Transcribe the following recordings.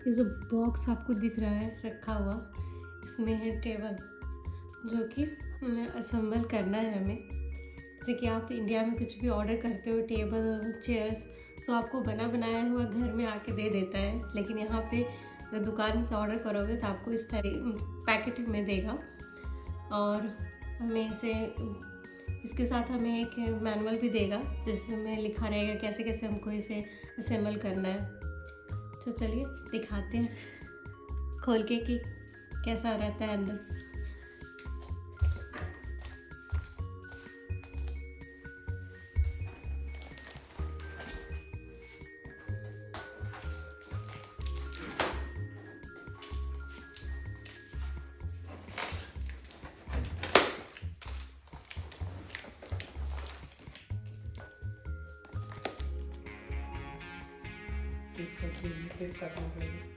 ये जो बॉक्स आपको दिख रहा है रखा हुआ, इसमें है टेबल, जो कि असेंबल करना है हमें। जैसे कि आप इंडिया में कुछ भी ऑर्डर करते हो, टेबल चेयर्स, तो आपको बना बनाया हुआ घर में आके दे देता है, लेकिन यहाँ पे अगर दुकान से ऑर्डर करोगे तो आपको इस टाइप पैकेट में देगा। और हमें इसके साथ हमें एक मैनुअल भी देगा, जिसमें लिखा रहेगा कैसे कैसे हमको इसे असेंबल करना है। तो चलिए दिखाते हैं खोल के कि कैसा रहता है अंदर। करना पड़ेगा।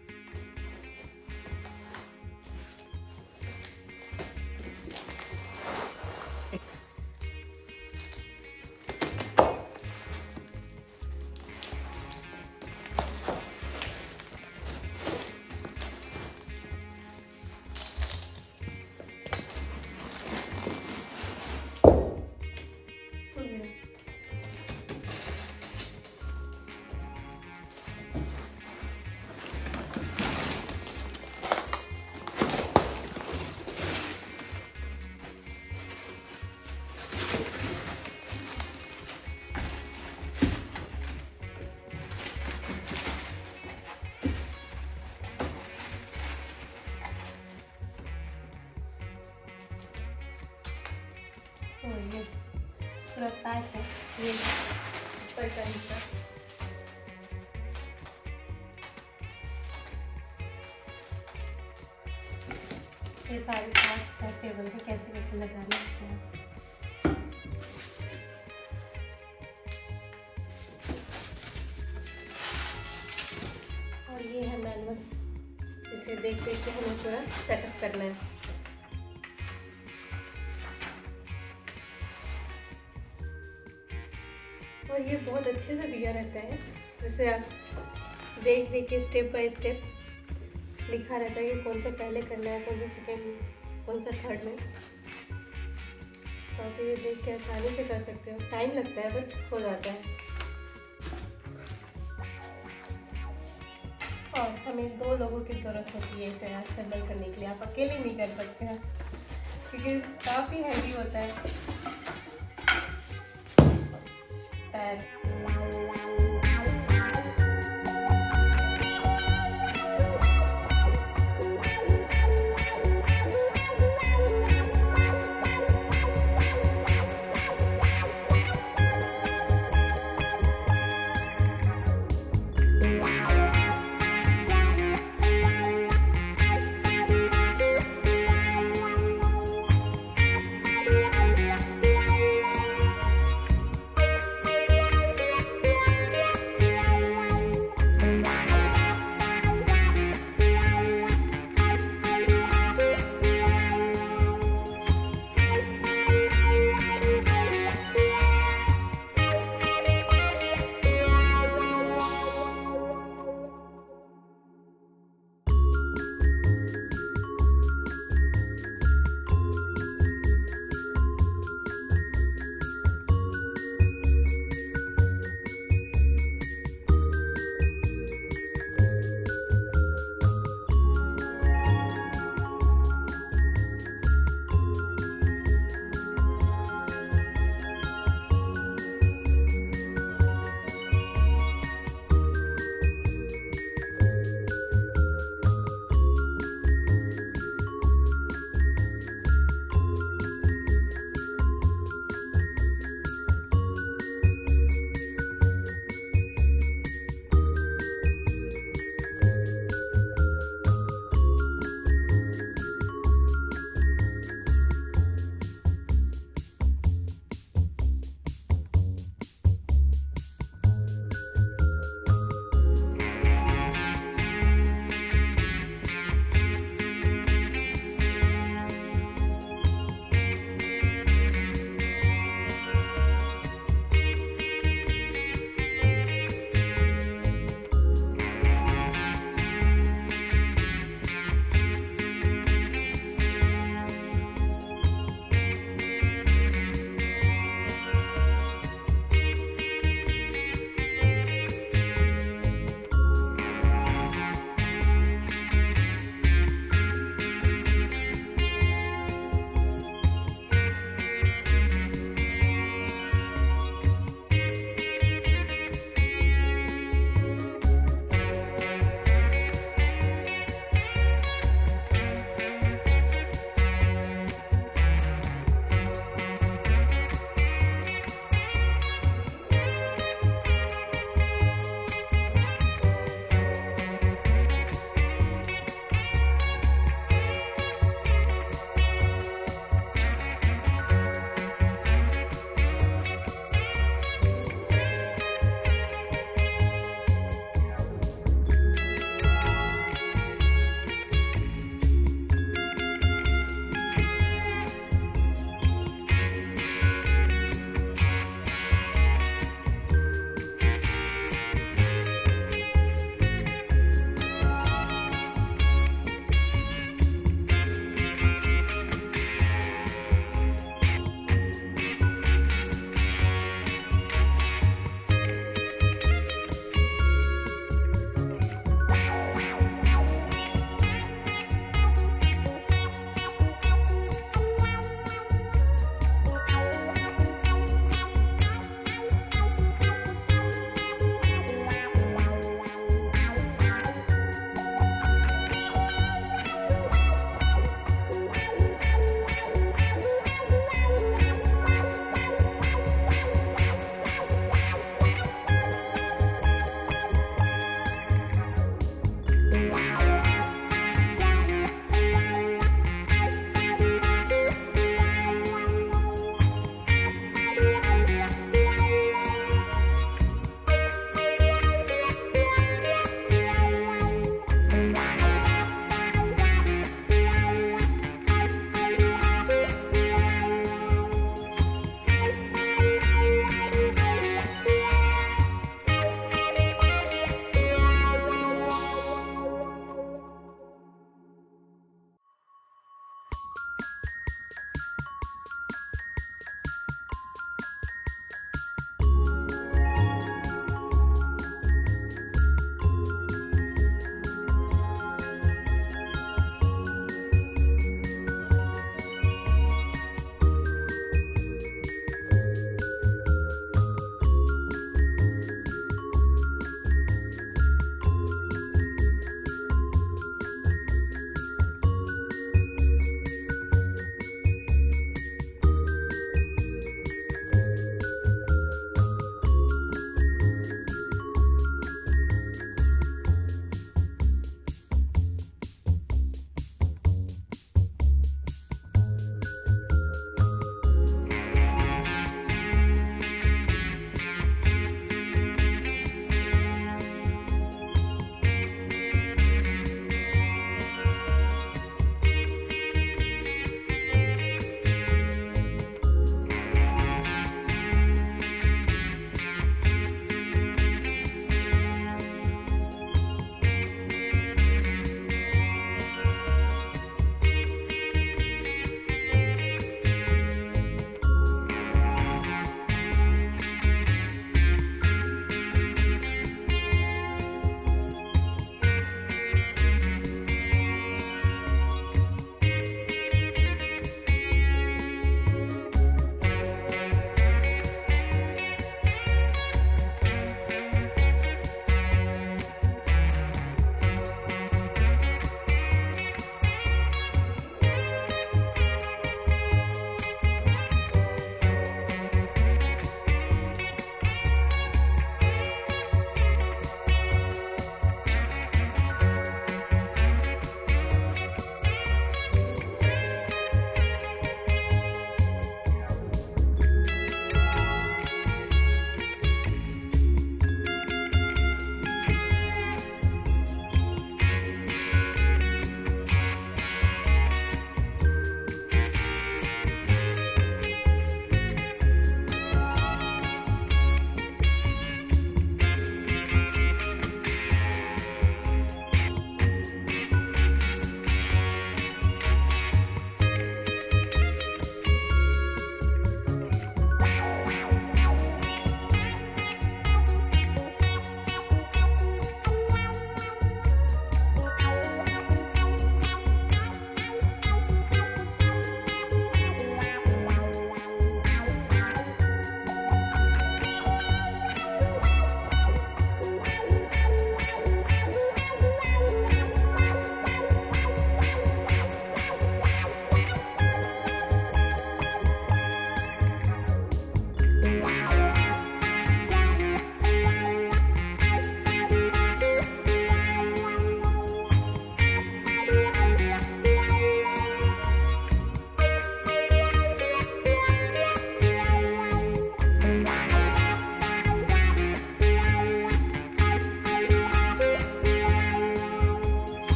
ये पूरा पैक है, ये ऊपर का हिस्सा। ये सारे पार्ट्स है टेबल के, कैसे कैसे लगाने हैं। और ये है मैनुअल, इसे देख देख के हमें पूरा सेटअप करना है। और ये बहुत अच्छे से दिया रहता है, जैसे आप देख देख के स्टेप बाय स्टेप लिखा रहता है कि कौन सा पहले करना है, कौन सा सेकेंड, कौन सा थर्ड में। तो आप ये देख के आसानी से कर सकते हो। टाइम लगता है बट हो जाता है। और हमें 2 लोगों की ज़रूरत होती है इसे असेंबल करने के लिए, आप अकेले नहीं कर सकते हैं क्योंकि काफ़ी हैवी होता है।